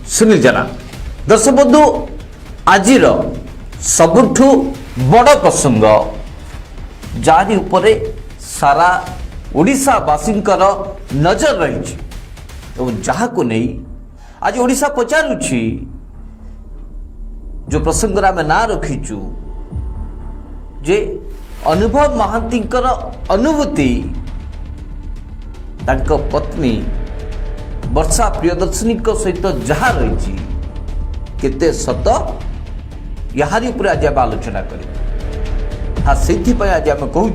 सुनील जेना। दर्शक बंधु आज सबुठु बड़ प्रसंग जारी उपरे सारा ओडिशावासी नजर रही जहाँ को नहीं आज ओडिशा पचारुछि जो प्रसंग आम ना रखीचु जे अनुभव महांती अनुभूति तांको पत्नी वर्षा प्रियदर्शिनी सहित जहाँ रही केते सत यारी उपरे आज आम आलोचना कर हाँ से आज आम कहूँ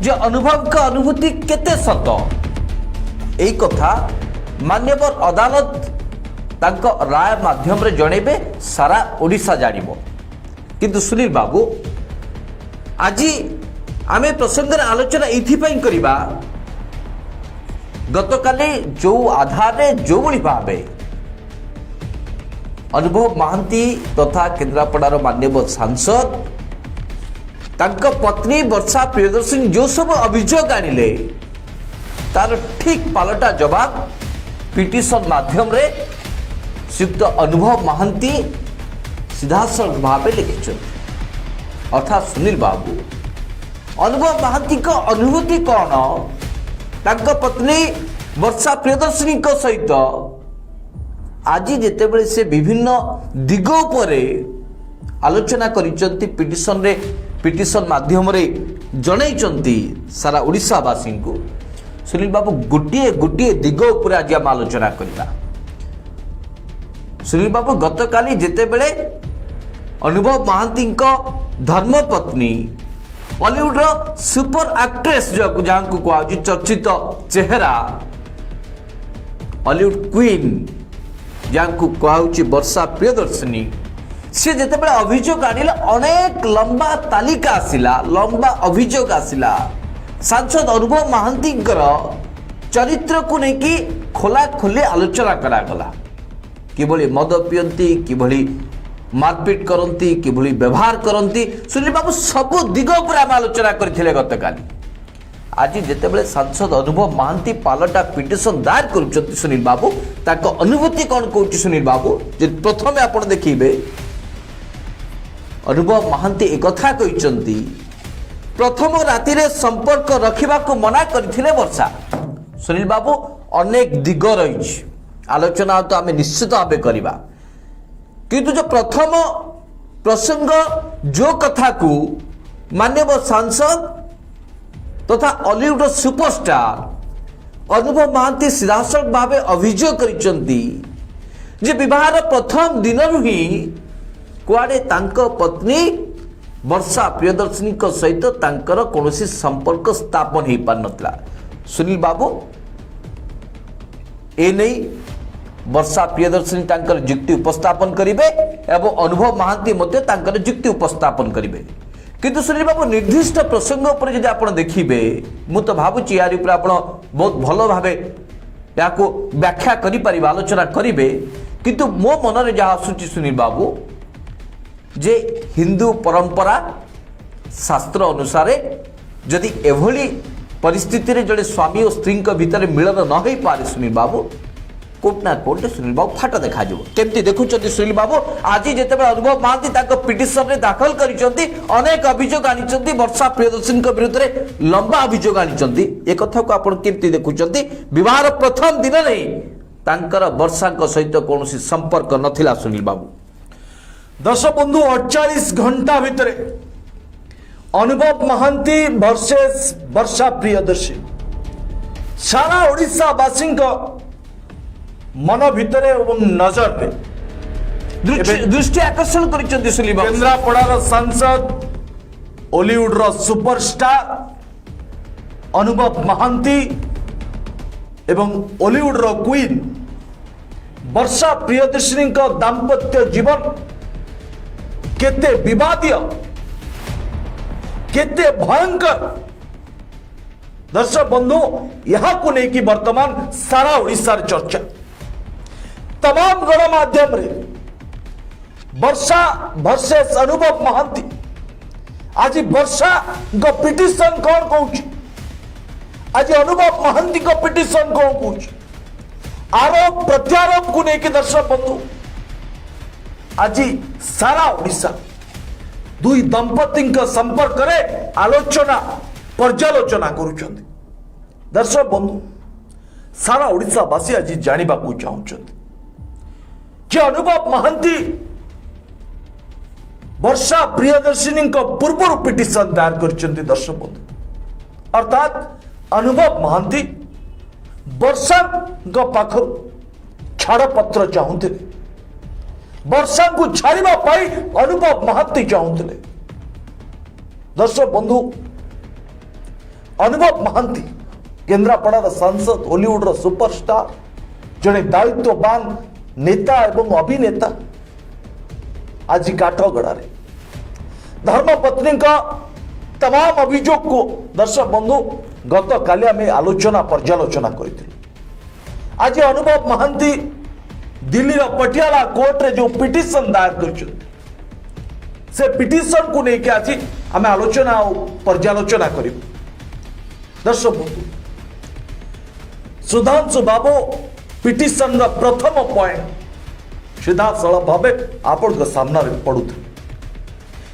जे अनुभव का अनुभूति केते सत यही कथा मान्यवर अदालत तांको राय माध्यम रे जणेबे सारा ओडिशा जानिबो। किंतु सुनील बाबू आज आमे प्रसंग आलोचना एथिपाई करिबा गतकाली जो आधार रे जो बड़ी भावे अनुभव महांती तथा केन्द्रापड़ार मान्यवर सांसद तांको पत्नी वर्षा प्रियदर्शिनी जो सब अभियोग आनिले तार ठीक पालटा जवाब पिटिशन माध्यम रे श्रीयुक्त अनुभव महांती सीधासलख भाव लिखिं। अर्थात सुनील बाबू अनुभव महांती को अनुभूति कौन तांको पत्नी वर्षा प्रियदर्शिनी सहित आज जितेबले से विभिन्न दिग उपरे आलोचना करिसंती पिटिशन माध्यम रे जणाइचंती सारा ओडिशावासी को सुनील बाबू गोटे गोटे दिग उपरे आज आम आलोचना करबा। सुनील बाबू गतकाली जितेबले अनुभव महांती धर्मपत्नी बॉलीवुड सुपर एक्ट्रेस जहाँ को कहुची चर्चित चेहरा बॉलीवुड क्वीन जहाँ को कहुची वर्षा प्रियदर्शिनी सी जितेबले अभियोग आनिले अनेक लंबा तालिका आसिला लंबा अभियोग आसिला सांसद अनुभव महांती चरित्र को लेकिन खोला खोली आलोचना करागला किभली मद पियंती किभली मारपीट करती किभली व्यवहार करती सुनील बाबू सबु दिग पर आम आलोचना करथिले गतकाली। आज जितेबले सांसद अनुभव महांती पालटा पिटिशन दायर करुछंती सुनील बाबू ताको अनुभूति कौन कहूची सुनील बाबू जे प्रथमे आपण देखिबे अनुभव महांती एक कथा कहिसंती प्रथम राति रे संपर्क रखिबा को मना करथिले वर्षा। सुनील बाबू अनेक दिग रही आलोचना तो आम निश्चित भाव करवा किंतु जो प्रथम प्रसंग जो कथा को माननीय सांसद तथा हॉलीवुड सुपरस्टार अनुभव महांती सीधासलख भाव अभियोग करिसंती जे विवाहर प्रथम दिन ही कुआडे तांको पत्नी वर्षा प्रियदर्शिनी सहित तांकर कौनसी संपर्क स्थापन हो पार नथिला। सुनील बाबू ए नहीं वर्षा प्रियदर्शिनी तांकर जुक्ति उपस्थापन करिवे एवं अनुभव महांती मध्य तांकर जुक्ति उपस्थापन करिवे किंतु सुनील बाबू निर्दिष्ट प्रसंग पर यदि आपण देखिबे मु तो भाबुची यार ऊपर आपण बहुत भलो भाबे याको व्याख्या करि परिबा आलोचना करिवे किंतु मो मन रे जहा आसुची सुनील बाबू जे हिंदू परंपरा शास्त्र अनुसार जदि एभली परिस्थिति रे जड़े स्वामी और स्त्री भितर मिलन न हो पारे सुनील बाबू कोर्ट ना कोर्ट सुनील बाबू फाट देखा केमती देखुं सुनील बाबू आज जिते अनुभव महांती पिटिशन रे दाखल करिसंती अनेक अभियोग आनिसंती वर्षा प्रियदर्शिनी विरुद्ध रे लंबा अभियोग आनिसंती ए कथा को आपण केमती देखुंती विवाहर प्रथम दिन रे तांकर वर्षा सहित कौनसी संपर्क नथिला सुनील बाबू। दर्शक बंधु 48 घंटा भितर अनुभव महांती वर्सेस वर्षा प्रियदर्शिनी सारा ओडिशावासी मन भितर एवं नजर में दृष्टि आकर्षण करिसंती सुनील बाबू। केन्द्रापड़ार सांसद हॉलीवुड सुपरस्टार अनुभव महांती एवं हॉलीवुड क्वीन वर्षा प्रियदर्शिनी दाम्पत्य जीवन केते विवादीय केते भयंकर दर्शक बंधु यहाँ को लेकिन वर्तमान सारा ओडिशा चर्चा तमाम गणमाध्यम रे वर्षा वर्सेस अनुभव महांती आज वर्षा को पिटिशन कौन कहूँ आज अनुभव महांती को पिटिशन कौन कहूँ आरोप प्रत्यारोप को लेकर दर्शक बंधु आज सारा ओडिशा दुई दंपति संपर्क में आलोचना पर्यालोचना करुछंती। दर्शक बंधु सारा ओडिशावासी आज जानिबा को चाहुछंती जे अनुभव महांती वर्षा प्रियदर्शिनी पूर्व पिटिशन दायर करछंती। दर्शक बंधु अर्थात अनुभव महांती वर्षा पाखर छाड़पत्र चाहूले, वर्षा को छाड़िबा पाई अनुभव महांती चाहूले। दर्शक बंधु अनुभव महांती केन्द्रापड़ार सांसद, हॉलीवुड सुपरस्टार, जड़े दायित्ववान नेता एवं अभिनेता आज काठगड़ा धर्मपत्नी का तमाम अभियोग को दर्शक बंधु गत काली आम आलोचना पर्यालोचना करते। आज अनुभव महांती दिल्ली पटियाला कोर्ट रे जो पिटिशन दायर कर से पिटिशन को लेकर आज आम आलोचना और पर्यालोचना कर। दर्शक बंधु सुधांशु बाबू पिटिशन प्रथम पॉइंट सीधा सड़क भाव आपण सामने पड़ुथे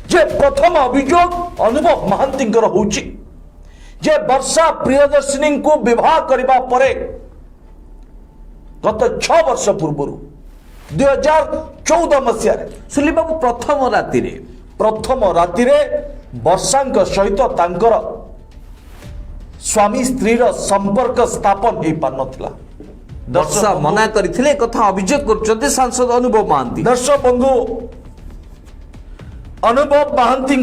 जे प्रथम अभियोग अनुभव महांती होची जे वर्षा प्रियदर्शिनी को विवाह करबा परे गत 6 वर्ष पूर्व 2014 मसीह सुनील बाबू प्रथम राति वर्षा सहित तांकर स्वामी स्त्री संपर्क स्थापन हो पार नथिला। वर्षा मना करथिले कथा अभियोग करछन्ते सांसद अनुभव महांती। दर्शक बंधु अनुभव महांती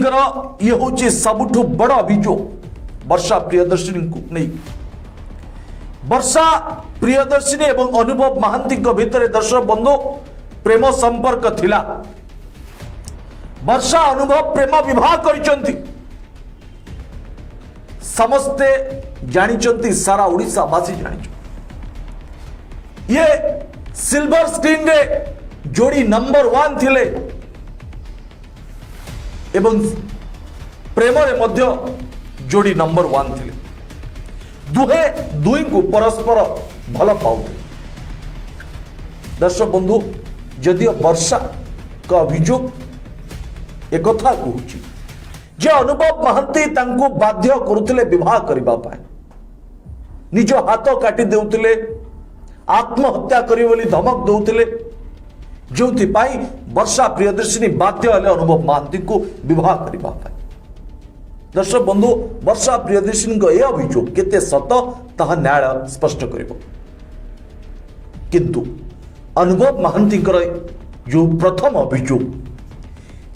ये हूँ सबुठु बड़ अभियोग वर्षा प्रियदर्शिनी को नहीं। वर्षा प्रियदर्शिनी एवं अनुभव महांती भितर दर्शक बंधु प्रेम संपर्क थिला। वर्षा अनुभव प्रेम विवाह करिसंती समस्ते जानिचंती, सारा ओडिशा वासी जानिचंती। ये सिल्वर स्क्रीन रे जोड़ी नंबर 1 थिले एवं प्रेम रे मध्य जोड़ी नंबर 1 थिले। दुहे दुई को परस्पर भल पाउथे। दर्शक बंधु जदियो वर्षा का अभियोग एक कथा कहूची जे अनुभव महांती तांको बाध्य करुथिले विवाह करिबा पाए, निज हाथ काटी देउथिले, आत्महत्या करी बोली धमक देउथिले, जोथि पाई वर्षा प्रियदर्शिनी बाध्य हेले अनुभव महांती को विवाह करिबा पाए। दर्शक बंधु वर्षा प्रियदर्शिनी को यह अभियोग केते सत ताहा न्याय स्पष्ट करिबो। किंतु अनुभव महांती जो प्रथम अभियोग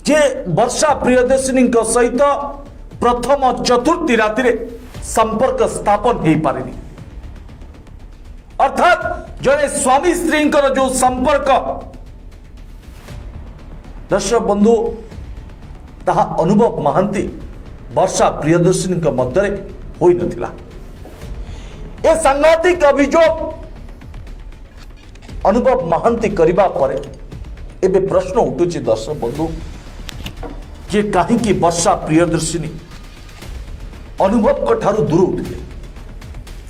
जे वर्षा प्रियदर्शिनी सहित प्रथम चतुर्थी राति संपर्क स्थापन हो पारे, अर्थात जड़े स्वामी स्त्री जो संपर्क दर्शक बंधु ताहा अनुभव महांती वर्षा प्रियदर्शिनी मध्य होई नथिला। ए सांघातिक अभियोग अनुभव महांती करबा परे एबे प्रश्न उठुची दर्शक बंधु जे कहीं वर्षा प्रियदर्शिनी अनुभव को ठारू दूर उठे।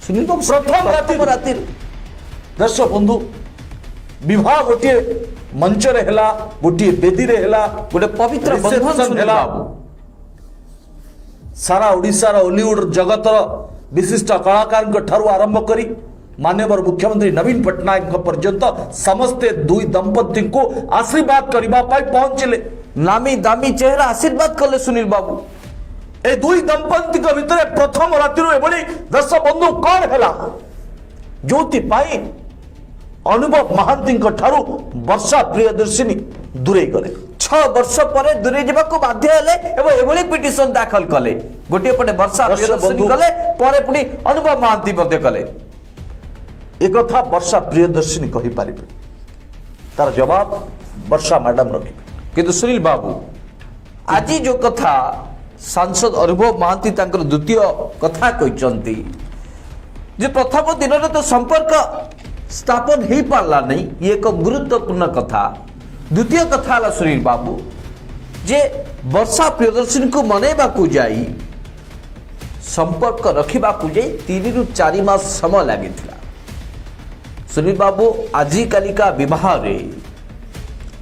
सुनील बाबू प्रथम राति दर्शक बंधु विवाह गोटे मंच रे हैला, गोटे बेदी रे हैला, गोटे पवित्र बंधन हैला। सारा ओडिशा हॉलीवुड जगतर विशिष्ट कलाकार ठारू आरंभ करी माननीय मुख्यमंत्री नवीन पट्टनायक पर्यंत समस्ते दुई दंपति को आशीर्वाद करबा पाई पहुंचले। नामी दामी चेहरा आशीर्वाद कले सुनील बाबू। ए दुई दंपति भितर प्रथम राति एभली दर्शक बंधु कौन हैला जोथि पाई अनुभव महांती ठारू वर्षा प्रियदर्शिनी दूरे गले। 6 वर्ष पर दूरे जावाक बाध्य हेले एवं एभली पिटिशन दाखल कले। गोटे पटे वर्षा प्रियदर्शिनी कले परे पुनी अनुभव महांती मध्ये कले। एक कथा वर्षा प्रियदर्शिनी कहि पारिबे, तार जवाब वर्षा मैडम रखिबे। किंतु सुनील बाबू आज जो कथा सांसद अनुभव महांती तांकर द्वितीय कथा कहते जे प्रथम दिन तो संपर्क स्थापन हो पारला नहीं, ये एक गुरुत्वपूर्ण कथा। द्वितीय कथा है सुनील बाबू जे वर्षा प्रियदर्शिनी को मनैबा को जाई संपर्क रखा 3 ରୁ 4 मास समय लगी। सुनील बाबू आजिकालिका विवाह रे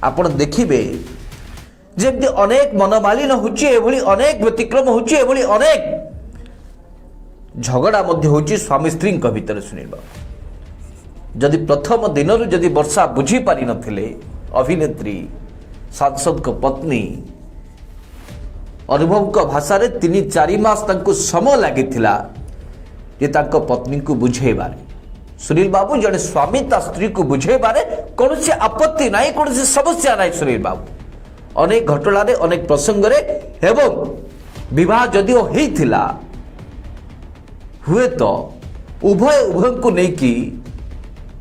आपण देखिबे जेमती अनेक मनमालिन होची एभली अनेक व्यतिक्रम होची एभली अनेक झगड़ा मध्य होची स्वामी स्त्री भितर। सुनील बाबू जदि प्रथम दिन जदि वर्षा बुझी पारि नथिले अभिनेत्री सांसद को पत्नी अनुभव को भाषा रे 3-4 मास तंको समय लागिथिला जे तांको पत्नी को बुझेबारे। सुनील बाबू जड़े स्वामी ता स्त्री को बुझेबारे कौन आपत्ति नाई कौन समस्या नाई। सुनील बाबू अनेक घटना रे अनेक प्रसंग रे एवं विवाह जदिओ हेइथिला हुए तो उभय को नेकी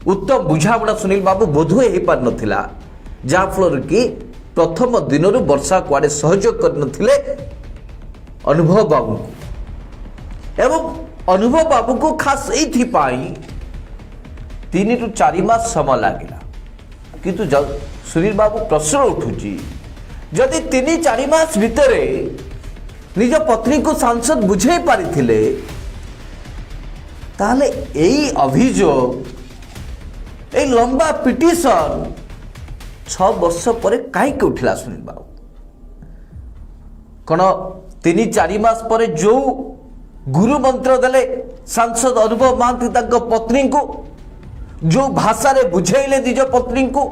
उत्तम बुझाबड़ा सुनील बाबू बोधुए हो पार नथिला जाफल कि प्रथम दिन वर्षा कुआडे सहयोग कर नथिले अनुभव बाबू को एवं अनुभव बाबू को खास एथि पाई 3-4 मास समय लगिला किंतु सुनील बाबू प्रश्न उठुची जदि 3-4 मास भितरे निज पत्नी को सांसद बुझे पारिथिले ताहले एई अभियोग ए लंबा पिटिशन 6 वर्ष पर कहीं उठिला। सुनील बाबू कौन 3-4 मास पर जो गुरु मंत्र देले सांसद अनुभव महांती तांको पत्नी को जो भाषा रे बुझेले निज पत्नी को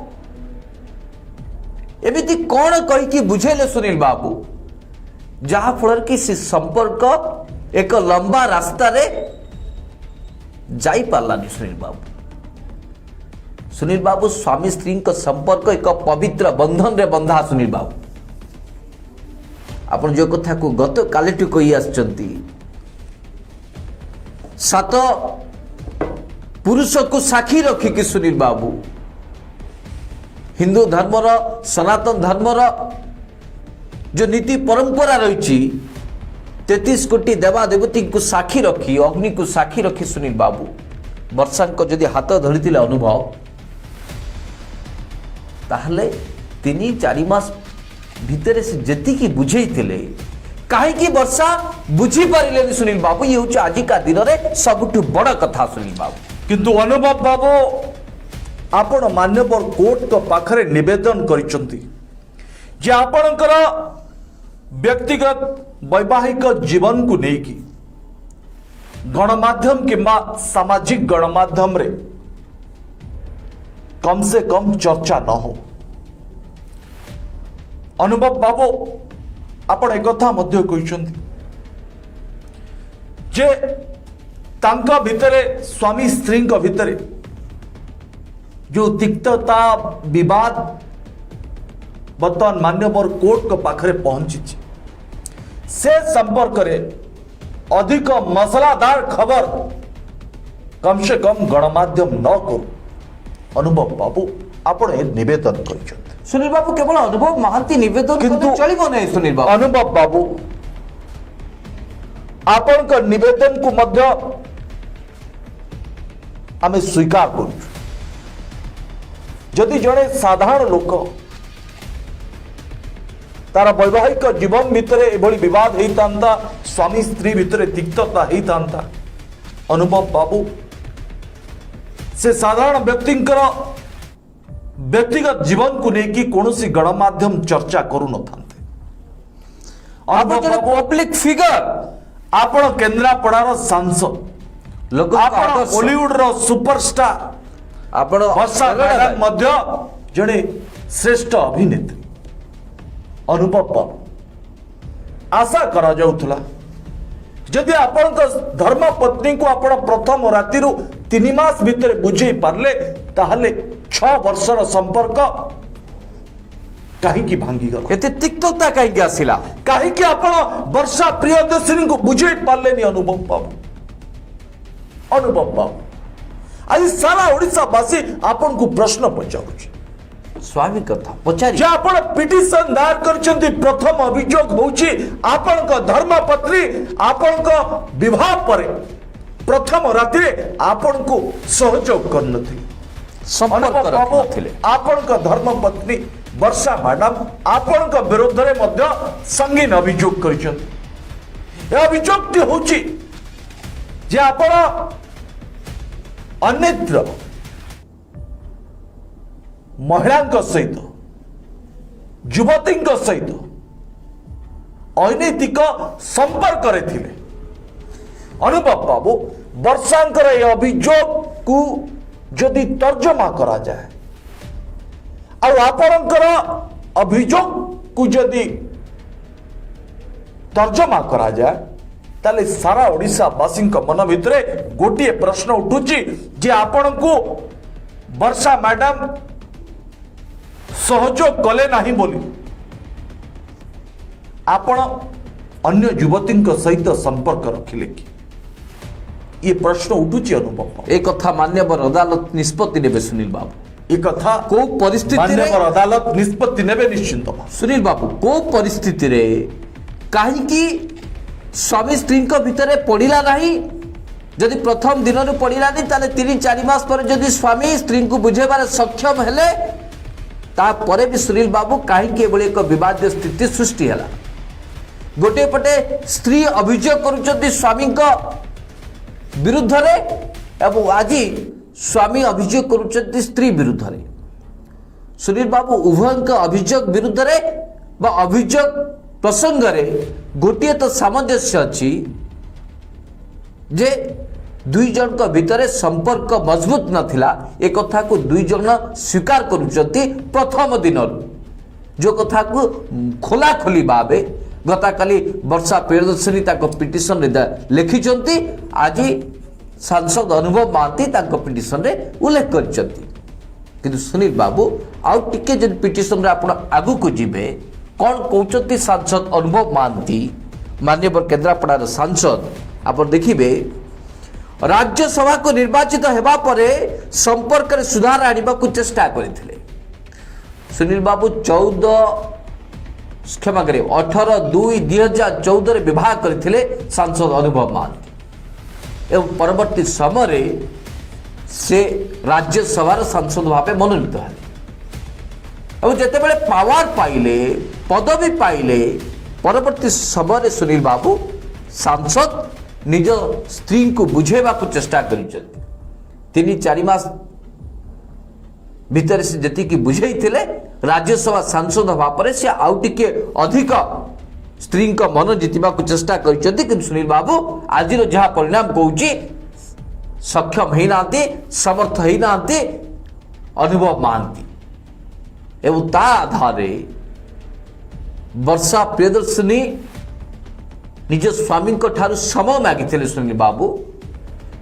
एमिति कौन कही कि बुझेले सुनील बाबू जहा फल कि से संपर्क एक लंबा रास्ता रे जाई पारलानी। सुनील बाबू स्वामी स्त्री संपर्क एक पवित्र बंधन रे बंधा। सुनील बाबू आपण जो कथा को गत कालीटू कही आछंती 7 पुरुष को साक्षी रखी कि सुनील बाबू हिंदू धर्मर सनातन धर्मर जो नीति परंपरा रही 33 कोटी देवादेवती को साक्षी रखी अग्नि को साक्षी रखी सुनील बाबू वर्षा को जदि हाथ धरी अनुभव ताहले 3-4 मास भितर से जेतिकी बुझेइथिले कहीं वर्षा बुझी पारे। सुनील बाबू ये हूँ आजिका दिन में सबुठ बड़ कथा। सुनील बाबू किंतु अनुभव बाबू आपण मान्यवर कोर्ट को पाखरे निवेदन करिसंती जे आपणकर व्यक्तिगत वैवाहिक जीवन को लेकी गणमाध्यम किंबा सामाजिक गणमाध्यम रे कम से कम चर्चा न हो। अनुभव बाबू आपण एक कथा मध्य कहिसंती जे तांका भितरे स्वामी स्त्री भितरे जो तिक्तता विवाद बर्तमान मान्यवर कोर्ट को पाखरे पहुंची से संपर्क रे अधिक मसलादार खबर कम से कम गणमाध्यम न करू। अनुभव बाबू आपण निवेदन कर। सुनील बाबू केवल अनुभव महांती निवेदन किंतु चलिबो नहीं। सुनील बाबू अनुभव बाबू आपण का निवेदन को मध्य आमे स्वीकार करू। जदि जड़े साधारण लोक तार वैवाहिक जीवन भितर एभली विवाद होता स्वामी स्त्री भितर तिक्तता होता अनुभव बाबू से साधारण व्यक्तिंकर व्यक्तिगत जीवन को लेकिन कौन गणमाध्यम चर्चा करू न थांते। पब्लिक फिगर आपण केन्द्रापड़ार सांसद लोक बॉलीवुड रो सुपरस्टार आपण वर्षा मैडम मध्य जड़े श्रेष्ठ अभिनेत्री अनुभव बाबू आशा करा जाउथला जदि आपण धर्म पत्नी को आपण प्रथम राति 3 मास भितर बुझे पारले ताहले 6 वर्षर संपर्क कहीं भांगी गला एते तिक्तता कहीं आसिला कहीं आपण वर्षा प्रियदर्शिनी को बुझे पारले अनुभव बाबू। अनुभव बाबू आज सारा ओडिशावासी आपण को प्रश्न पचारुछि स्वामी कथा पचारि आपण पिटिशन दायर करछन्ती प्रथम अभियोग होउछि आपण को धर्मपत्नी आपण को विवाह परे प्रथम राति आपण को सहयोग करनथि संपर्क रखनथिले आपण को धर्मपत्नी वर्षा मैडम आपण को विरोध रे मध्य संगीन अभियोग करछन्ती। ए अभियोग होउछि जे आपण अन्यत्र महिला सहित युवती सहित अनैतिक संपर्क रे थिले। अनुभव बाबू वर्षांकर ये अभियोग को जदि तर्जमा करा जाए और आपणकर अभियोग को जदि तर्जमा करा जाए ताले सारा ओडिशा वासी मन भितरे गोटे प्रश्न उठुची जे आपण को वर्षा मैडम सहयोग कले नहीं बोली आपण अन्य युवती सहित संपर्क रखिले कि ये प्रश्न उठुची। अनुभव एक कथा मान्यवर अदालत निष्पत्ति नेबे सुनील बाबू एक कथा को परिस्थिति मान्यवर अदालत निष्पत्ति नेबे निश्चिंत सुनील बाबू को परिस्थिति रे कहीं स्वामी स्त्री भितर पड़ा ना जदि प्रथम दिन पड़ा नहीं 3-4 मास पर जदि स्वामी स्त्री को बुझेबार सक्षम हेले तापरे भी सुनील बाबू कहीं एक विवाद स्थिति सृष्टि है। गोटे पटे स्त्री अभियोग करुछंती स्वामी विरुद्ध रे एवं आज स्वामी अभियोग करुछंती स्त्री विरुद्ध रे। सुनील बाबू उभय अभियोग विरुद्ध रे बा अभियोग प्रसंग रे गोटे तो सामंजस्य अच्छी जे दुई जन भितर संपर्क मजबूत नथिला ए कथा को दुई जन स्वीकार करुछंती प्रथम दिन जो कथा को खोला खोली भावे गता काली वर्षा प्रियदर्शिनी पिटिशन लिखिंट आज सांसद अनुभव महांती पिटिशन रे उल्लेख कर सुनील बाबू आउ टिके जब पिटिशन रे आपण आगु को जिबे कौन कहते सांसद अनुभव महांती माननीय केन्द्रापड़ार सांसद आप देखिए राज्यसभा को निर्वाचित होगा परे संपर्क रे सुधार आने को चेष्टा करते सुनील बाबू क्षमा करे 18/2/2014 विवाह करते सांसद अनुभव महांती एवं परवर्ती समय से राज्यसभार सांसद भाव मनोनीत है जिते बड़े पावर पाइले पदवी पाइले परवर्ती समय सुनील बाबू सांसद निज स्त्री को बुझेबा को चेष्टा कर 3-4 मास भितर से जी बुझे राज्यसभा सांसद भाव से आउ टिके अधिक स्त्री मन जितवा को चेष्टा कर सुनील बाबू आज जहाँ परिणाम कौच सक्षम होना समर्थ होना अनुभव महांती एवं ता आधार वर्षा प्रियदर्शिनी निज स्वामी समय मागिले सुनील बाबू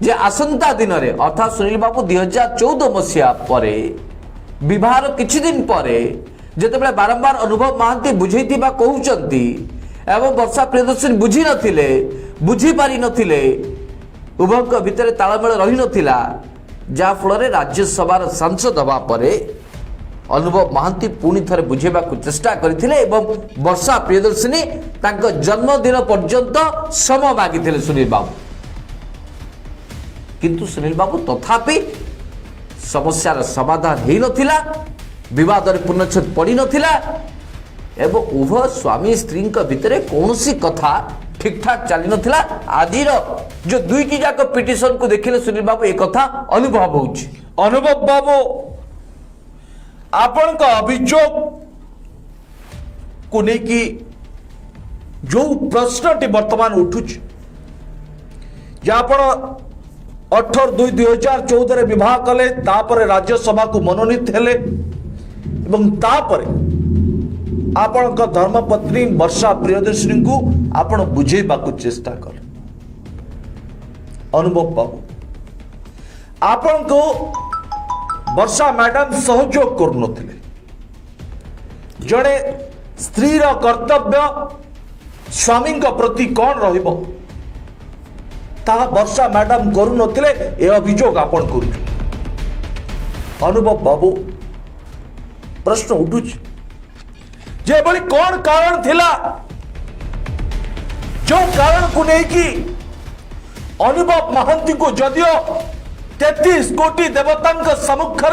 जे आसंता दिन में अर्थात सुनील बाबू 2014 मसीहा पर विवाहर किछि दिन पर जिते बारंबार अनुभव महांती बुझेइथिबा कहउचंती एवं वर्षा प्रियदर्शिनी बुझी नथिले बुझी पारि नथिले उभयक भितर तालमेल रही नथिला जा फल राज्यसभार सांसद हवा पर अनुभव महांती पुणी थे बुझेबा को चेष्टा करथिले एवं वर्षा प्रियदर्शिनी तांको जन्मदिन पर्यंत समय मागिथिले सुनील बाबू किंतु सुनील बाबू तथापि समस्यार समाधान हो नथिला विवाद पूर्णच्छेद पड़ी नथिला एवं उभय स्वामी स्त्री भितर कौनसी कथा ठीक ठाक चली नथिला आज जो दुईटी जाक पिटिशन को देखिले सुनील बाबू एक कथा अनुभव होउछि। अनुभव बाबू आपण का अभियोग को लेकिन जो प्रश्नटी वर्तमान उठुच 18/2/2014 विवाह कले तापर राज्यसभा को मनोनीत हेले एवं तापर आपण का धर्मपत्नी वर्षा प्रियदर्शिनी को आपण बुझेबा को चेष्टा कले। अनुभव बाबू आपण को वर्षा मैडम सहयोग करुनथिले जड़े स्त्री कर्तव्य स्वामी प्रति कौन रहिबो ताहा वर्षा मैडम करुनथिले ए अभियोग आपण करू। अनुभव बाबू प्रश्न उठुछ जे बड़ी कौन कारण थिला जो कारण को लेकी अनुभव महांती को जदियो 33 कोटी देवता सम्मुख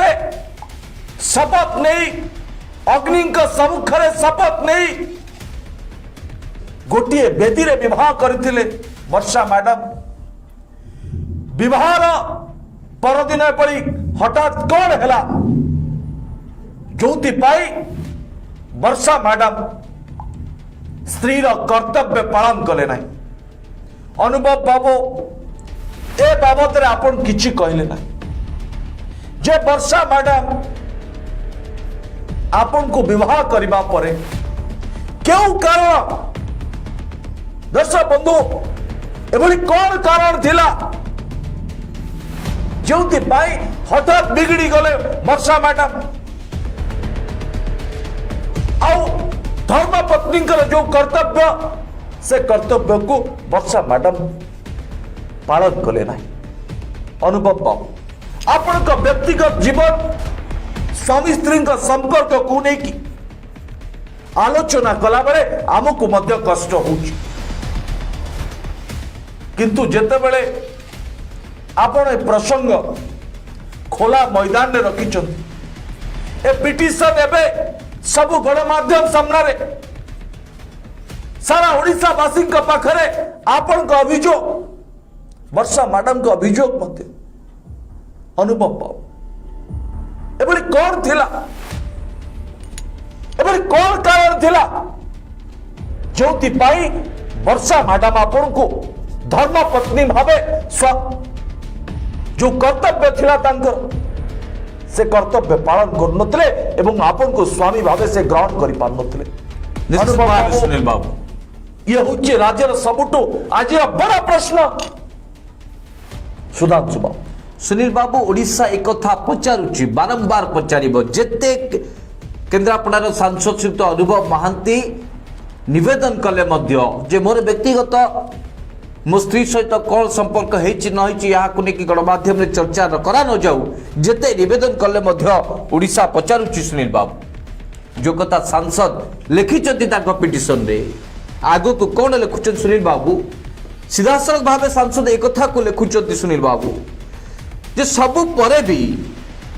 शपथ नहीं अग्नि सम्मुख शपथ नहीं गोटे बेदी रे विवाह करथिले वर्षा मैडम विवाहर परदिन पड़ी हठात कौन हैला जोपाई वर्षा मैडम स्त्री कर्तव्य पालन कले ना। अनुभव बाबू ए बाबद रे आपण किछि कहले ना जे वर्षा मैडम आपण को विवाह करबा परे क्यों कारण दर्शक बंधु एभली कौन कारण थिला जो हठात बिगड़ी गले वर्षा मैडम आउ धर्म पत्नी जो कर्तव्य से कर्तव्य को वर्षा मैडम पालन कले ना। अनुभव बाबू आपण व्यक्तिगत जीवन स्वामी स्त्री संपर्क को लेकिन आलोचना कला बेले आमको मध्य कष्ट होउछि किंतु जेतेबेले आपण ए प्रसंग खोला मैदान में रखिछन ए पिटिशन एबे सब गणमाध्यम सामने सारा ओडिशा वासी पाखरे आपण को अभियोग वर्षा मैडम को अभियोग मध्य अनुभव पाओ एबे कौन थिला एबे कौन कारण थिला जो वर्षा मैडम आपण को धर्म पत्नी भावे जो कर्तव्य थिला तांकर से कर्तव्य पालन करनथले एवं आपन को स्वामी भावे से ग्रहण करि पारनथले। सुनील बाबू ये होचे राज्यर सबुटो आज बड़ा प्रश्न सुधांशु बाबू। सुनील बाबू ओडिशा एक कथा पचारुची बारंबार पचारिबो जेते केंद्रापड़ार सांसद श्रीयुक्त अनुभव महांती निवेदन कले मध्य जे मोर व्यक्तिगत मो स्त्री सहित कौन संपर्क होती गणमाध्यम चर्चा करा न जाऊ जेते निवेदन कले ओडिशा पचारुची सुनील बाबू जो कथा सांसद लिखिं पिटिशन रे आगु को कौन लिखुं सुनील बाबू सीधासलख भाव सांसद एक कथा को लिखुं सुनील बाबू जे सबु परे भी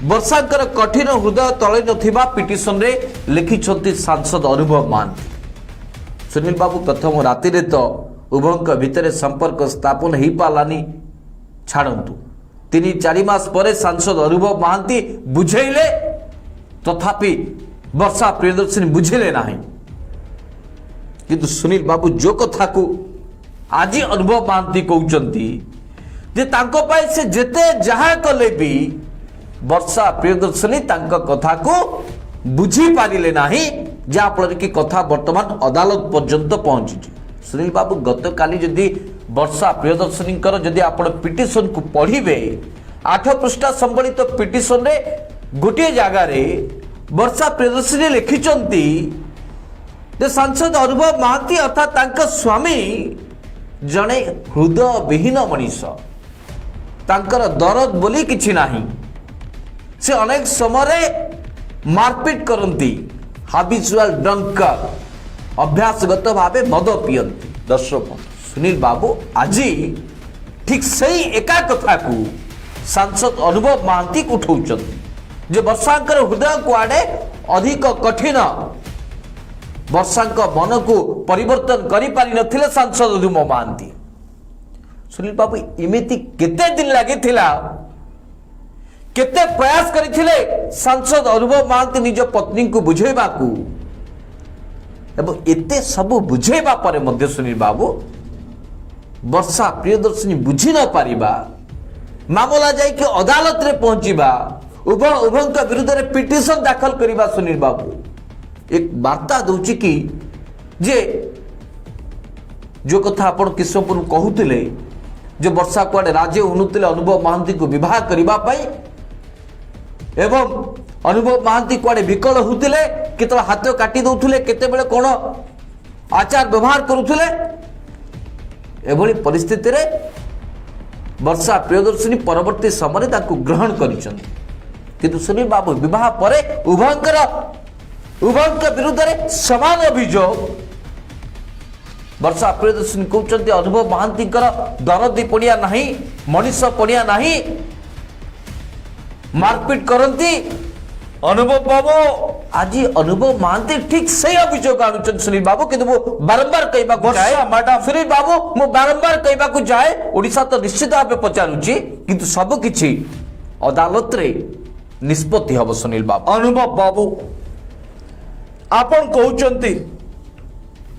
वर्षांकर कठिन हृदय तले नथिबा पिटिशन रे लिखिं सांसद अनुभव महांती। सुनील बाबू प्रथम राति रे तो उभय भितर संपर्क स्थापन हो पारानी छाड़ू 3-4 मास पर सांसद अनुभव महांती बुझेले तथापि वर्षा प्रियदर्शनी बुझेले ना किंतु सुनील बाबू जो कथा को आज अनुभव महांती कहते जे तांको पाए से जेते जहाँ कले भी वर्षा प्रियदर्शनी तांको कथा को बुझी पारिले नाही जहाँफल कि कथा वर्तमान अदालत पर्यंत पहुंची। सुनील बाबू गत काली जदि वर्षा प्रियदर्शनी जदि आपण पिटिशन को पढ़िबे 8 पृष्ठा संबलित पिटिशन रे गोटे जगार वर्षा प्रियदर्शनी लिखिचंती जे सांसद अनुभव महांती अर्थात तांका स्वामी जने हृदय विहीन मनीष तांकर दरद बोली किछि नाही से अनेक समय मारपीट करती हाबिचुअल ड्रंकर अभ्यासगत भावे मद पियंती। दर्शक सुनील बाबू आज ठीक सही एका कथा को सांसद अनुभव महांती उठाउछन जे वर्षांकर हृदय को आड़े अधिक कठिन वर्षांक मन को परिवर्तन करि पारि नथिले सांसद अनुभव महांती। सुनील बाबू इमिति केते दिन लागिथिला केते प्रयास करथिले सांसद अनुभव महांती निज पत्नी को बुझेबाकू एवं एते सब बुझेबा परे मध्य सुनील बाबू वर्षा प्रियदर्शनी बुझी न पारिबा मामला जाई कि अदालत रे पहुंचीबा उभय विरुद्ध रे पिटिशन दाखल करिबा सुनील बाबू एक वार्ता दूची कि जे जो कथा आपण किशोरपुर कहूतिले जे वर्षा कुआडे राजे हुनुतिले अनुभव महांती को विवाह करिबा पई एवं अनुभव महांती कुआडे विकल होतिले केतल हाथ काटी दउथुले केते बेले कोन आचार व्यवहार करुथुले एभली परिस्थिति रे वर्षा प्रियदर्शनी परवर्ती समय ताकू ग्रहण करिसन किंतु सुनील बाबू विवाह परे उभयंकर विरुद्ध रे समान अभियोग वर्षा प्रियदर्शनी कहते अनुभव महांती दरदी पड़िया नहीं मनीष पड़िया नहीं मारपीट करती अनुभव बाबू आज अनुभव महांती ठीक सही अभियोग आणुचन सुनील बाबू किंतु वो बारंबार कहबा चाहे मैडम सुनील बाबू मो बारंबार कहबा चाहे ओडिशा तो निश्चित भाव पचारुची किंतु सब किछि अदालत रे निष्पत्ति हम सुनील बाबू अनुभव बाबू आपण कहते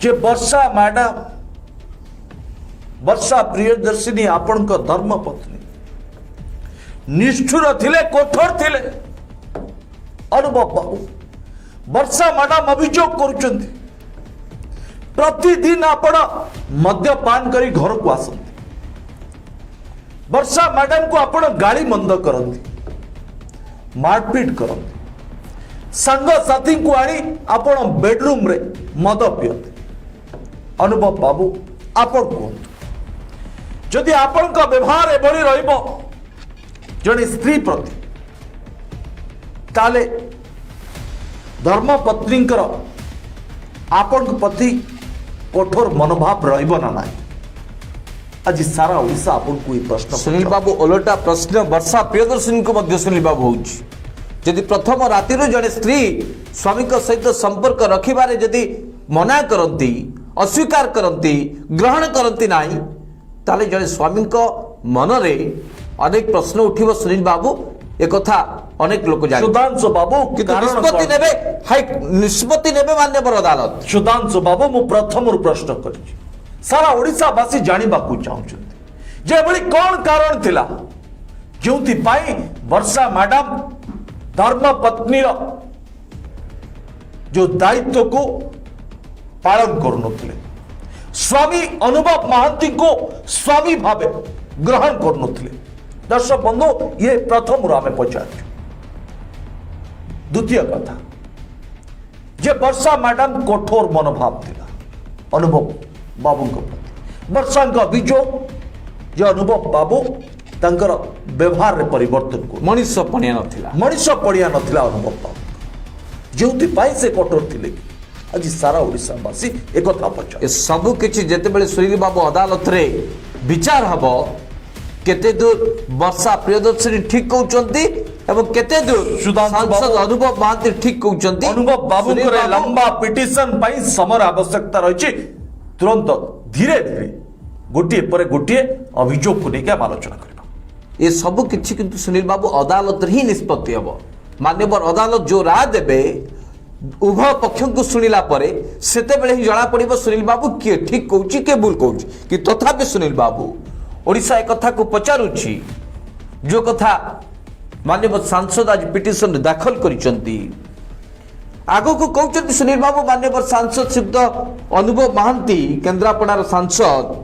जे वर्षा मैडम वर्षा प्रियदर्शिनी आपण धर्म पत्नी निष्ठुर थिले कठोर थिले अनुभव बाबू वर्षा मैडम अभियोग करुचंती प्रतिदिन आपण मद्यपान करी घर को आसंती वर्षा मैडम को आपण गाली मंद करती मारपीट करती संग साथी को आनी आपण बेडरूम रे मद पियती अनुभव बाबू आपण कहतु जदि आपण व्यवहार एभली रहिबो जड़े स्त्री प्रति ताले धर्मपत्नी आपण प्रति कठोर मनोभाव रहिबो ना नाही आज सारा ओडिशा आपण को प्रश्न सुनील बाबू ओलटा प्रश्न वर्षा प्रियदर्शनी को मध्य सुनील बाबू होउछि यदि प्रथम राति जड़े स्त्री स्वामी सहित संपर्क रखिबारे यदि मना करती अस्वीकार करती ग्रहण करती नाही ताले जड़े स्वामी मन रे अनेक प्रश्न उठिब सुनील बाबू एक कथा अनेक लोक जाने सुधांशु बाबू निष्पत्ति नेबे हाई निष्पत्ति नेबे मान्यवर अदालत सुधांशु बाबू मु प्रथम प्रश्न करिछि सारा ओडिशावासी जानिबाकू चाहुछन्ति जे भली कोन कारण थिला जोंति पाई वर्षा मैडम धर्म पत्नी जो दायित्व को पालन करुनथिले स्वामी अनुभव महांती को स्वामी भावे ग्रहण करुनथिले दर्शक बंधु ये प्रथम आम पचार द्वितीय कथा जे वर्षा मैडम कठोर मनोभाव थिला अनुभव बाबू प्रति वर्षा अभियोग जे अनुभव बाबू तांकर व्यवहार रे परिवर्तन को मनीष पड़िया नथिला मनीष पड़िया नथिला अनुभव बाबू जोंति पाई से कठोर थिले आज सारा ओडिशावासी एक कथा पचार ए सब किछि जेतेबेले सुनील बाबू अदालत रे विचार हबो केते दूर वर्षा प्रियदर्शनी ठीक कहउचंती एवं केते दूर सांसद अनुभव महांती ठीक कहउचंती अनुभव बाबू करे लंबा पिटिशन पाई समय आवश्यकता रही तुरंत धीरे धीरे गोटे पर गोटे अभियोग को लेकर आलोचना करबा ये सब किछि किंतु सुनील बाबू अदालत ही निष्पत्ति हबो मान्यवर अदालत जो राय देबे उभय पक्ष को सुनिला परे सेते बेले ही जणा पड़िबो सुनील बाबू किए ठीक कहउची के भूल कहउची कि तथापि सुनील बाबू ओडिशा एक कथा को पचारुछि जो कथा माननीय सांसद आज पिटिशन दाखल करिसंती आगो को कहउचंती सुनील बाबू माननीय सांसद सिद्ध अनुभव महांती केंद्रापड़ार सांसद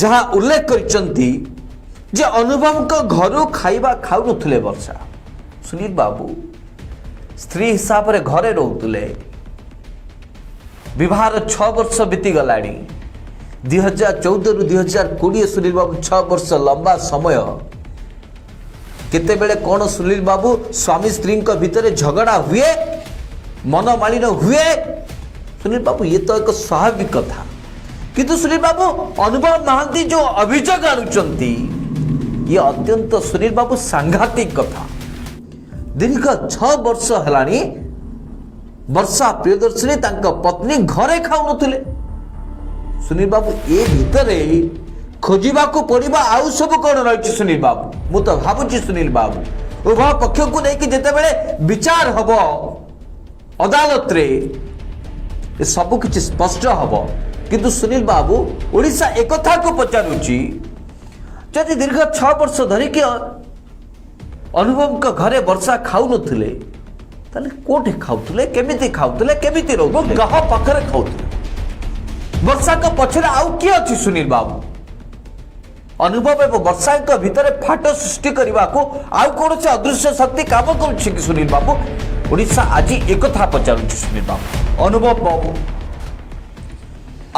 जहां उल्लेख करिसंती जे अनुभव को घरु खाइबा खाउ नथुले वर्षा सुनील बाबू स्त्री हिसाब रे घरे रहउतले विवाह 6 वर्ष बीती गलानी 2014 रु 2020 सुनील बाबू 6 वर्ष लंबा समय केते बेले कौन सुनील बाबू स्वामी स्त्री भितर झगड़ा हुए मनमालिन हुए सुनील बाबू ये तो एक स्वाभाविक कथा किंतु सुनील बाबू अनुभव महांती जो अभियोग आणुचंती ये अत्यंत सुनील बाबू सांघातिक कथा दीर्घ 6 वर्ष हेलानी वर्षा प्रियदर्शनी तांका पत्नी घरे खाऊ नथिले सुनील बाबू ए भितरे खोजिबा को पड़िबा आउ सब कोन रहिछि सुनील बाबू मु तो भाबुछि सुनील बाबू उभय पक्ष को लेके जेते बेले विचार हबो अदालत रे ए सब किछ स्पष्ट हबो किंतु सुनील बाबू ओडिशा एकथा को पचारुछि जदि दीर्घ 6 वर्ष धरि के अनुभव का घरे वर्षा खाऊ नथिले ताले कोठे खाउतले केमिति रहउतले कहा पाखरे खाउतले वर्षा का पछरे आउ किए अछि सुनील बाबू अनुभव एवं वर्षा के भितर फाट सृष्टि करने को आउ कौन से अदृश्य शक्ति काम कर सुनील बाबू ओडिशा आज एक कथा पचार सुनील बाबू अनुभव बाबू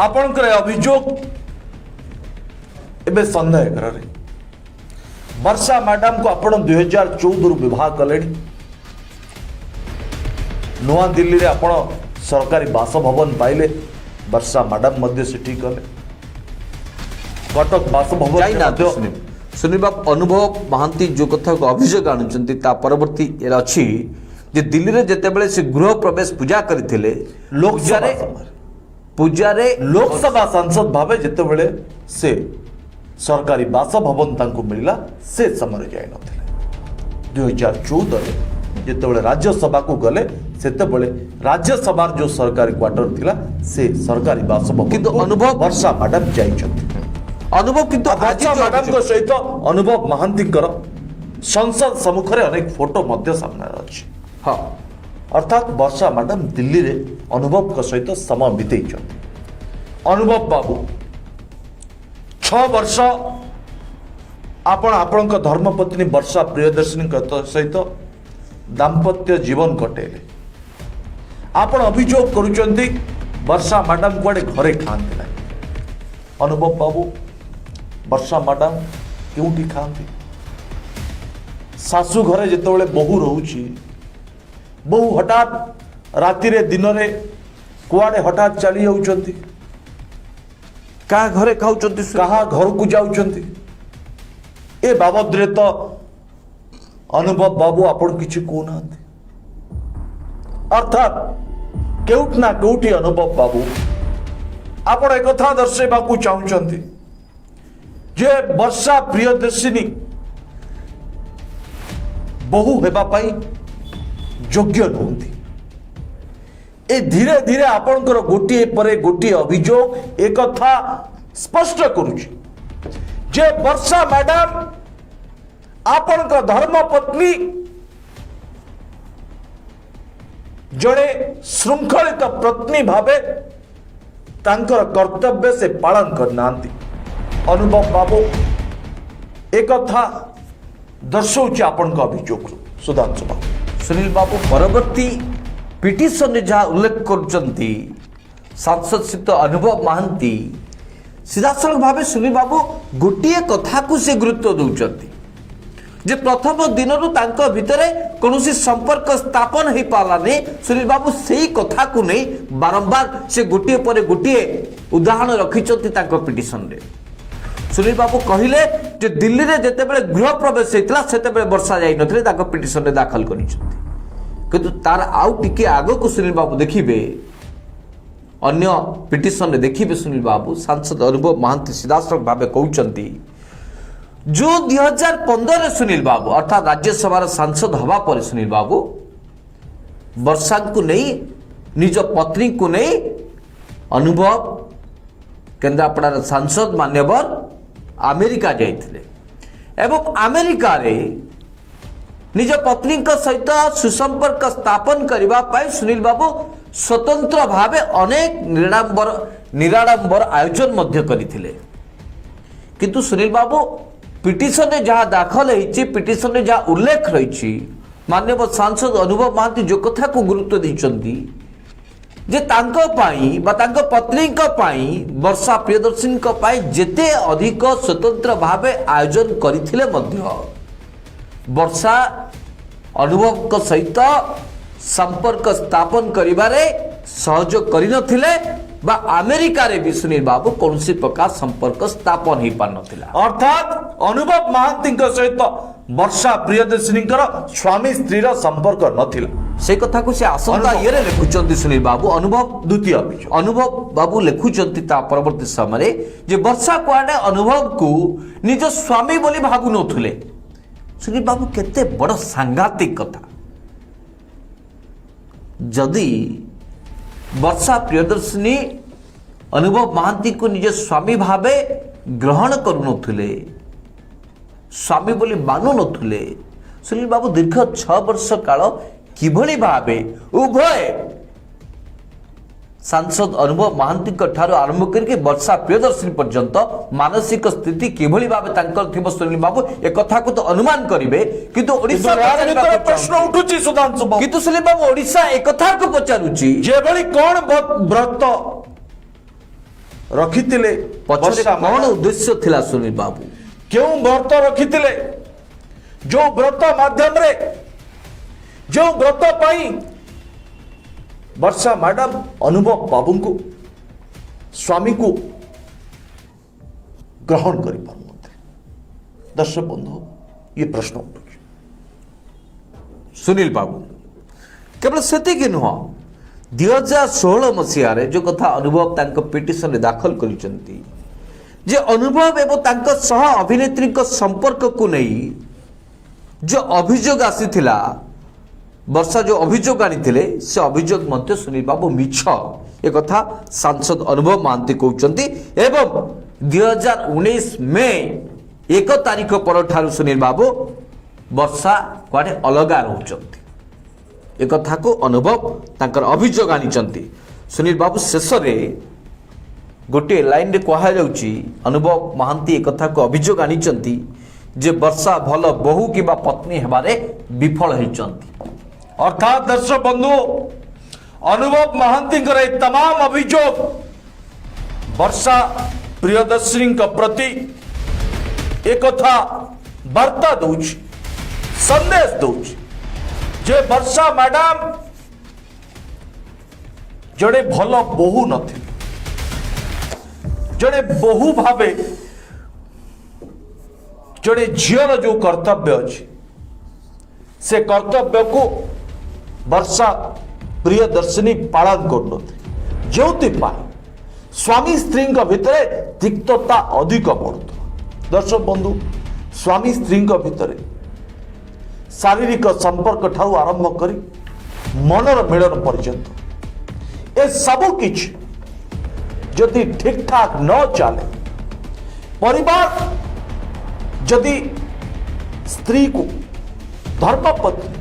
आपणकर अभियोग एबे संदेह कर वर्षा मैडम को आपण 2014 विवाह कले नुआ दिल्ली रे आपण सरकारी बासभवन पाइले वर्षा मैडम मध्य सेठी कले कटक बासभवन सुनील बाबू अनुभव महांती जो कथा को अभियोग आणुचंती ता परवर्ती अछि जे दिल्ली रे जेते बेले से गृह प्रवेश पूजा करथिले पूजारे लोकसभा सांसद भावे जेते बेले से सरकारी बासभवन तांको मिलला से समय जाय नथिले 2014 ଯେତେବେଳେ ରାଜ୍ୟସଭା को ଗଲେ ସେତେବେଳେ ରାଜ୍ୟସଭାର जो सरकारी क्वार्टर थिला से सरकारी बासभवन କିନ୍ତୁ ଅନୁଭବ वर्षा मैडम ଯାଇଛନ୍ତି। ଅନୁଭବ କିନ୍ତୁ ଆଜି वर्षा ଯୋଉ मैडम को सहित अनुभव महांतीଙ୍କର संसद सम्मुखରେ अनेक फोटो मध्य सामने अछि। ହଁ अर्थात वर्षा मैडम दिल्ली रे अनुभव को सहित समय बितेइଛନ୍ତି। अनुभव बाबू 6 वर्ष आपण धर्मपत्नी वर्षा प्रियदर्शिनी सहित दाम्पत्य जीवन कटेले। आपण अभियोग करुचंती वर्षा मैडम कुआडे घरे खाते ना। अनुभव बाबू वर्षा मैडम क्योंकि खाती शाशु घरे जितेबाला बहु रोची बहु हठात राति दिन में कुआडे हठात चली जाउचंती କାହା ଘରେ ଖାଉଛନ୍ତି कहा घर को जाउचंती ए बाबद रे तो अनुभव बाबू आपण किछि कहना। अर्थात केउट ना केउटी अनुभव बाबू आपण एक कथा दर्शेबा को चाहुचंती जे वर्षा प्रियदर्शिनी बहु हेबा पाई योग्य नहुंती। ए धीरे धीरे आपणकर गोटिए परे गोटिए अभियोग एक कथा स्पष्ट करुछि जे वर्षा मैडम आपणकर धर्मपत्नी जड़े श्रृंखलित पत्नी भावे तांकर कर्तव्य से पालन करना। अनुभव बाबू एक कथा दर्शौची आपण अभियोग सुधांशु बाबू सुनील बाबू परवर्ती पिटिशन जहाँ उल्लेख करछंती सांसद स्थित अनुभव महांती सीधासलख भाव सुनील बाबू गोटे कथा को से गुरुत्व दौरान जे प्रथम दिन भितर कौन संपर्क स्थापन हो पारानी। सुनील बाबू से ही कथा को नहीं बारंबार से गोटे पर गोटे उदाहरण रखिंट पिटिशन रे। सुनील बाबू कहले जे दिल्ली रे जेतेबेले गृह प्रवेश होता से वर्षा जाई नथिले पिटिशन रे दाखल करिसेंती। किंतु तार आउ टिके आगो को सुनील बाबू देखिबे अन्य पिटिशन रे देखिबे सुनील बाबू सांसद अनुभव महांती सीधासलख भाव कहउचंती जो 2015 सुनील बाबू अर्थात राज्यसभा सांसद हवा पर सुनील बाबू वर्षा को नहीं निज पत्नी को नहीं अनुभव केन्द्रापड़ार सांसद मान्यवर अमेरिका जाइथिले एवं अमेरिका रे निज पत्नी सहित सुसंपर्क स्थापन करबा पाई सुनील बाबू स्वतंत्र भावे अनेक निराडंबर आयोजन मध्य करथिले। किंतु सुनील बाबू पिटिशन रे जहाँ दाखल होइछि पिटिशन रे जहाँ उल्लेख रही माननीय सांसद अनुभव महांती जो कथा को गुरुत्व दैछंती जे तांको पाई बा तांको पत्नी को पाई वर्षा प्रियदर्शिनी को पाई जेते अधिक स्वतंत्र भावे आयोजन करथिले मध्य वर्षा अनुभव को सहित संपर्क स्थापन करिबारे सहयोग करिनथिले बा अमेरिका रे भी सुनील बाबू कौन प्रकार संपर्क स्थापन हो पार नथिला। अर्थात अनुभव महांती सहित वर्षा प्रियदर्शिनी स्वामी स्त्री संपर्क नथिला से कथा को से आशंका ये लिखुचंती सुनील बाबू अनुभव द्वितीय अभियोग अनुभव बाबू लिखुचंती ता परवर्ती समय जे वर्षा कुआडे अनुभव को निज स्वामी बोली भागु नथुले। सुनील बाबू केते बड़ सांघातिक कथा जदि वर्षा प्रियदर्शिनी अनुभव महांती को निज स्वामी भावे ग्रहण करुनथुले स्वामी बोली मानु नथुले। सुनील बाबू दीर्घ 6 वर्ष काल किभली भावे उभय सांसद अनुभव महांती ठारो आरंभ करके वर्षा प्रियदर्शिनी पर्यंत मानसिक स्थिति किभली भावे तांकर थिबो सुनील बाबू ए कथा को तो अनुमान करिवे किंतु ओडिसा प्रश्न उठुची सुधांशु बाबू किंतु सुनील बाबू ओडिसा ए कथा को पचारुची जेभली कोन व्रत रखितिले पछरे कोन उद्देश्य थिला सुनील बाबू क्यों व्रत रखितिले जो व्रत माध्यम रे जो व्रत पाई वर्षा मैडम अनुभव बाबू को स्वामी को ग्रहण कर दर्शक बंधु ये प्रश्न उठुଛି। सुनील बाबू केवल सेतिक नुह 2016 मसीह जो कथा अनुभव तांको पिटिशन रे दाखल करिसंती जे अनुभव एवं तांको सह अभिनेत्री संपर्क को नहीं जो अभियोग आसीथिला वर्षा जो अभियोग आनी से अभियोग मध्य सुनील बाबू मिछ एक कथा सांसद अनुभव महांती कहते एवं 2019 मे 1 तारिख पर ठारू सुनील बाबू वर्षा कुआडे अलगा रोचंती एक कथा को अनुभव तांकर अभियोग आनी सुनील बाबू शेष में गोटे लाइन रे कहा जाउची अनुभव महांती एक कथा को अभियोग आनी जे वर्षा भल बहु किबा पत्नी हेबारे विफल होइचंती अर्थात दर्शक बंधु अनुभव महांती तमाम अभियोग वर्षा प्रियदर्शिनी प्रति एक कथा वार्ता दौची संदेश दौची जे वर्षा मैडम जड़े भल बहु नथिले जड़े बहु भावे जड़े झीर जो कर्तव्य अच्छी से कर्तव्य को वर्षा प्रियदर्शिनी पालन कर जो स्वामी स्त्री भितर तिक्तता अधिक बढ़ता दर्शक बंधु स्वामी स्त्री भितर शारीरिक संपर्क ठाऊ आरंभ कर मनर मिलन पर्यंत ए सबु किछ जदि ठीक ठाक न चले परिवार जदि स्त्री को धर्मपत्नी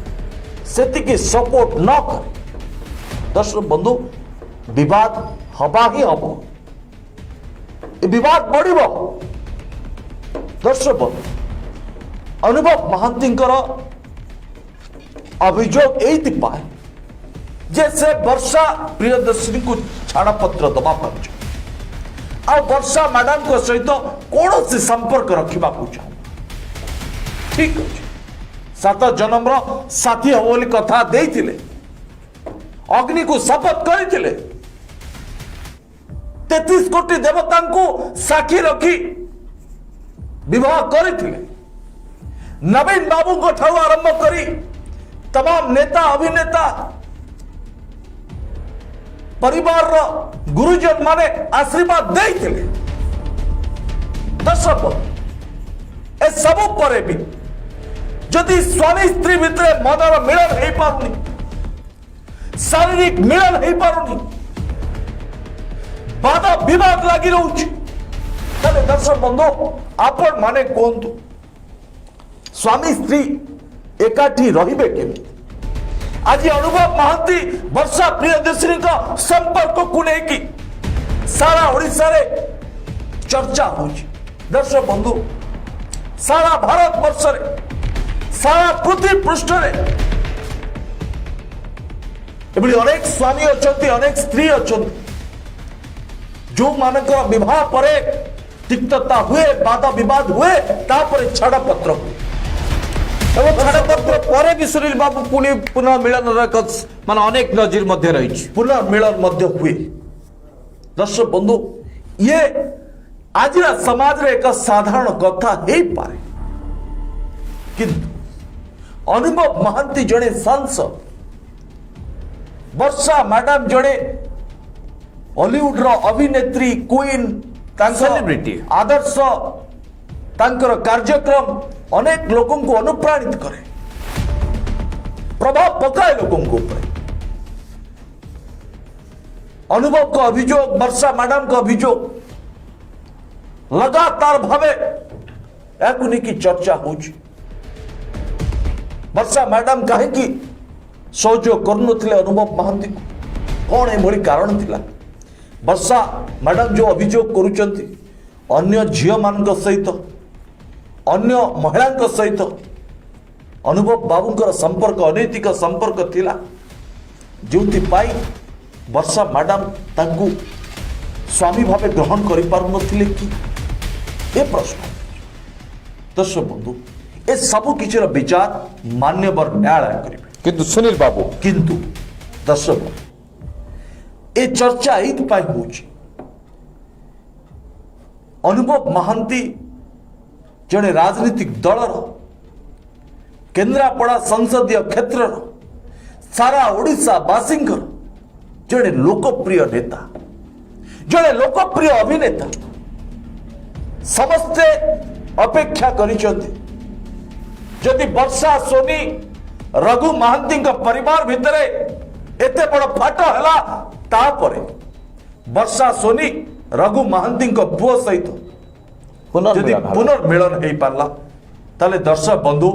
से सपोर्ट न करे दर्शक बंधु विवाद हवा ही हम विवाद बढ़ दर्शक बंधु अनुभव महांती अभियोग ये जे से वर्षा प्रियदर्शिनी को छाड़पत्र दबा पार आ वर्षा मैडम को सहित कौन सी संपर्क रखा चाहूँ ठीक अच्छे 7 जन्म साथी हम बोली कथा देइथिले अग्नि को शपथ करथिले 33 कोटी देवता को साक्षी रखी विवाह करथिले नवीन बाबू को ठाऊ आरंभ करी तमाम नेता अभिनेता परिवार रो गुरुजन माने आशीर्वाद देइथिले दर्शक ए सब पर भी जदि स्वामी स्त्री भितर मनर मिलन हो पारुनी शारीरिक मिलन हो पारुनी बाधा विवाद लगी रोच दर्शक बंधु आपण माने कहतु स्वामी स्त्री एकाठी रहिबे केमिति आज अनुभव महांती वर्षा प्रियदर्शिनी का संपर्क को लेकिन सारा ओडिशा रे चर्चा होची दर्शक बंधु सारा भारत वर्ष रे सारा पृथ्वी पृष्ठ एभली अनेक स्वामी अच्छी अनेक स्त्री अच्छा जो मानक विवाह पर तिक्तता हुए बाधा विवाद हुए तापर छाड़पत्र छाड़पत्र पर भी सुनील बाबू पुणी पुनः मिलन मान अनेक नजीर मध्य रही पुनः मिलन मध्य हुए दर्शक बंधु ये आज समाज रे एक साधारण कथा हो पारे किंतु अनुभव महांती जड़े सांसद वर्षा मैडम जड़े हॉलीवुड रो अभिनेत्री क्वीन सेलिब्रिटी आदर्श तांकर कार्यक्रम अनेक लोगों को अनुप्राणित करे प्रभाव पकाए लोगों को ऊपर अनुभव का अभियोग वर्षा मैडम का अभियोग लगातार भावे याकु नहीं चर्चा होची वर्षा मैडम कहीं सहयोग कर अनुभव महांती को कौन ये कारण थिला वर्षा मैडम जो अभियोग करुचंती अन्य झील मान सहित अन्य महिला सहित अनुभव बाबूंकर संपर्क अनैतिक संपर्क थिला जो वर्षा मैडम तांकु स्वामी भावे ग्रहण कर पारु नथिले कि ए प्रश्न दर्शक बंधु ए सबु किछर विचार मान्यवर न्यायालय करिवे किंतु सुनील बाबू किंतु दर्शक ए चर्चा एइथपाई होछि अनुभव महांती जड़े राजनीतिक दलर केन्द्रापड़ा संसदीय क्षेत्र सारा ओडिशा बासिंगर जड़े लोकप्रिय नेता जड़े लोकप्रिय अभिनेता समस्ते अपेक्षा करिचंती जदि वर्षा सोनी रघु महांती परिवार भितरे एते बड़ फाट है तापरे वर्षा सोनी रघु महांती पुओ सहित जदि पुनर्मिलन हो पारला ताले दर्शक बंधु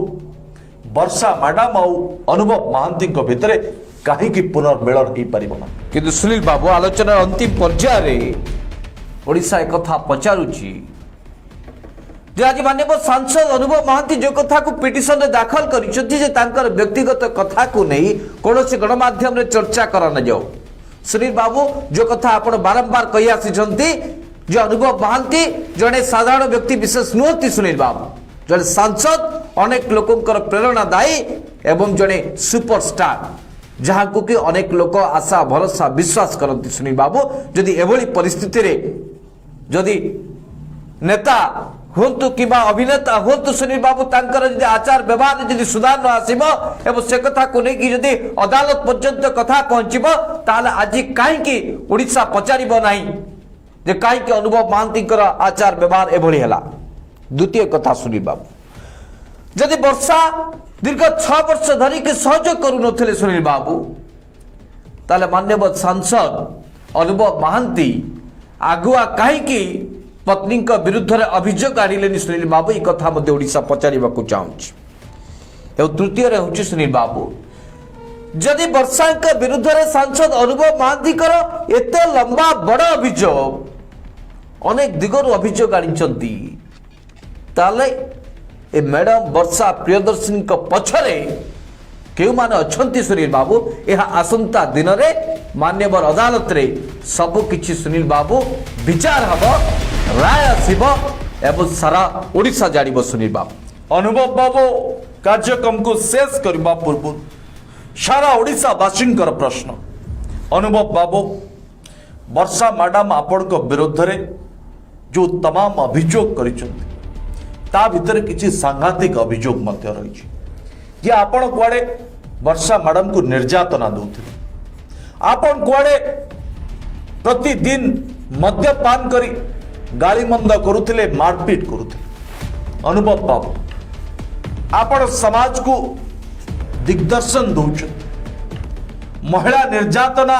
वर्षा मैडम आउ अनुभव महांती भितरे कहीं पुनर्मिलन हो पार ना किंतु सुनील बाबू आलोचना अंतिम पर्याय ओडिशा एक कथा पचारुची जे आज माननीय सांसद अनुभव महांती जो कथा को पिटिशन रे दाखल कर व्यक्तिगत कथा को नहीं कौन गणमाध्यम चर्चा करा न जाओ सुनील बाबू जो कथा आप बारंबार कही आसी जो अनुभव महांती जड़े साधारण व्यक्ति विशेष नुहति सुनील बाबू जड़े सांसद अनेक लोकंकर प्रेरणादायी एवं जड़े सुपरस्टार जहाँ को कि अनेक लोक आशा भरोसा विश्वास करती सुनील बाबू जदि एभली परिस्थिति रे जदि नेता हूँ कि अभिनेता हूँ सुनील बाबू तांकर जदि आचार व्यवहार जदि सुधार न आसीबो एवं से कथा को लेकिन जदि अदालत पर्यंत कथा पहुंचबो ताले आज कहीं ओडिशा पचारिबो नाही जे कहीं अनुभव महांती आचार व्यवहार एभली हैला। द्वितीय कथा सुनील बाबू जदि वर्षा दीर्घ 6 वर्ष धरिक सहयोग करू नथिले सुनील बाबू ताले माननीय सांसद अनुभव महांती आगुआ कहीं पत्नी विरुद्ध में अभियोग आनिले सुनील बाबू ये कथा मध्य ओडिशा पचारिबा को चाहूँ। तृतीय हूँ सुनील बाबू जदि वर्षा विरुद्ध में सांसद अनुभव महांती एते लंबा बड़ अभियोग अनेक दिगरु अभियोग आनी ताले ए मैडम वर्षा प्रियदर्शिनी पछरे क्यों माने अच्छी सुनील बाबू यह आसंता दिन में मान्यवर अदालत रे सब किछि सुनील बाबू विचार हम राय आसब एवं सारा ओडिशा जानिब सुनील बाबू। अनुभव बाबू कार्यक्रम को शेष करने पूर्व सारा ओडिशा वासींकर प्रश्न अनुभव बाबू वर्षा मैडम आपण विरोध रे जो तमाम अभियोग कर भितर किसी सांघातिक अभियोग मध्य रही जे आपण कुआडे वर्षा मैडम को निर्यातना दौथिले आपण कुआडे प्रतिदिन मद्यपान करी गालीमंद करुथिले मारपीट करुथिले अनुभव बाबू आपण समाज को दिग्दर्शन दौरान महिला निर्यातना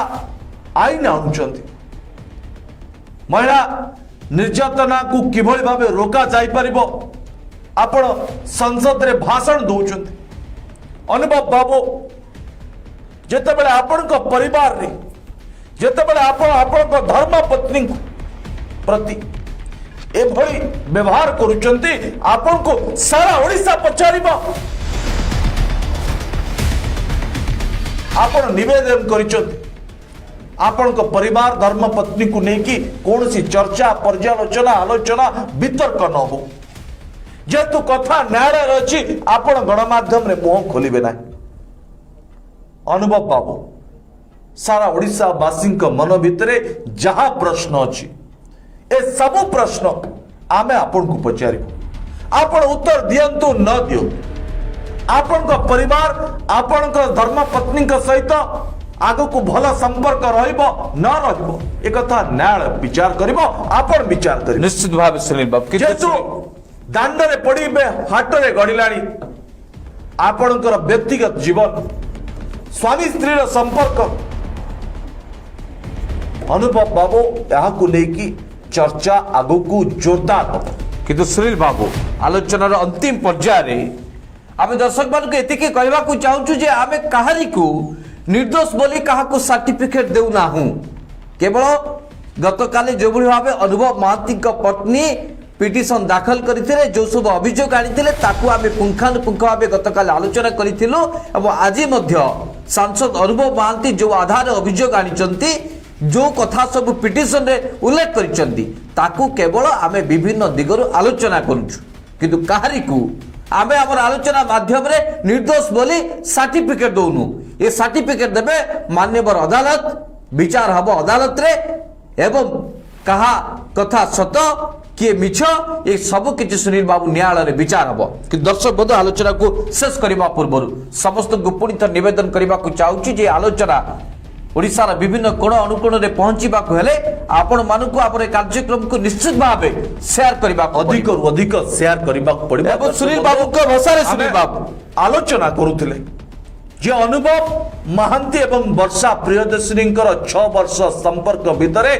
आईन आणुचंती महिला निर्यातना को किभली भावे रोका जाई परिबो आपण संसद रे भाषण दौरान अनुभव बाबू जेतेबेले आपण परिवार रे जेतेबेले आपण धर्म पत्नी प्रति एभली व्यवहार करुचंती आपण को सारा ओडिशा पचारिबो आपण निवेदन करिचंती आपण परिवार धर्म पत्नी को लेकिन कौन सी चर्चा पर्यालोचना आलोचना वितर्क न हो जेतु कथा न्यायालय अच्छी आपण गणमाध्यम रे मुह खोलिबे ना अनुभव बाबू सारा ओडिशा वासी मन भितरे जहा प्रश्न अच्छी ए सब प्रश्न आमे आपण को पचारिबो आपण उत्तर दियंतु न दियो आपण परिवार आपण धर्म पत्नी सहित आगो को भला संपर्क रहिबो न रहिबो एक कथा न्यायालय विचार करिबो आपण विचार करिबो निश्चित भाव सुनील बाबू जेतु दांड रे पड़िबे हाट रे गडिलाणी आपणकर व्यक्तिगत जीवन स्वामी स्त्री रो संपर्क अनुभव बाबू यहाँ को लेकी चर्चा आगो को जोरदार हो किंतु सुनील बाबू आलोचनार अंतिम पर्याय आम दर्शक मान को एतिके कहबा को चाहूछु जे आमे कहानी को निर्दोष बोली कहा सर्टिफिकेट देउना हूं केवल गतकाली जो भाव अनुभव महांती पत्नी पिटिशन दाखल करते जो सब अभियोग आनी आम पुंखानुपुंख भाव गतकाली आलोचना करूँ आज सांसद अनुभव महांती जो आधार अभियोग आनी जो कथा सब पिटिशन रे उल्लेख कर केवल आम विभिन्न दिगरु आलोचना करूँ किंतु कहारी को आम आम आलोचना माध्यम रे निर्दोष बोली सर्टिफिकेट दौनु ये सर्टिफिकेट देवे मान्यवर अदालत विचार हम अदालत रे एवं कहा कथा सत किए मिछ ये सब किसी सुनील बाबू न्यायालय विचार हम कि दर्शक बंधु आलोचना को शेष करने पूर्व समस्त को पुणी थर निवेदन करने को चाहूँगी जे आलोचना ओडिशार विभिन्न कोण अनुकोण रे पहुंचीबाकु हेले आपण मानकु आपर कार्यक्रम को निश्चित भावे शेयर करबा अधिक रु अधिक शेयर करबा पड़िबो। एवं सुनील बाबू को भाषा रे सुनील बाबू आलोचना करूथिले जे अनुभव महांती एवं वर्षा प्रियदर्शिनींकर 6 वर्ष संपर्क भितरे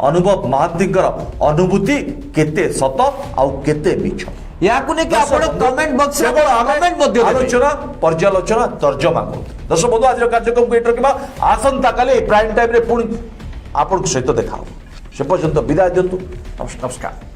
अनुभव महांतींकर अनुभूति केते सत आउ केते मिछ याकु ने कि आपण कमेंट बॉक्स रे कमेंट मध्ये आलोचना पर्यालोचना तर्जमा करू। दर्शक बंधु आज कार्यक्रम को एट रखा आसंता काले प्राइम टाइम रे पुणी आपण सहित देखा से पर्यंत विदाय दिंतु। नमस्कार।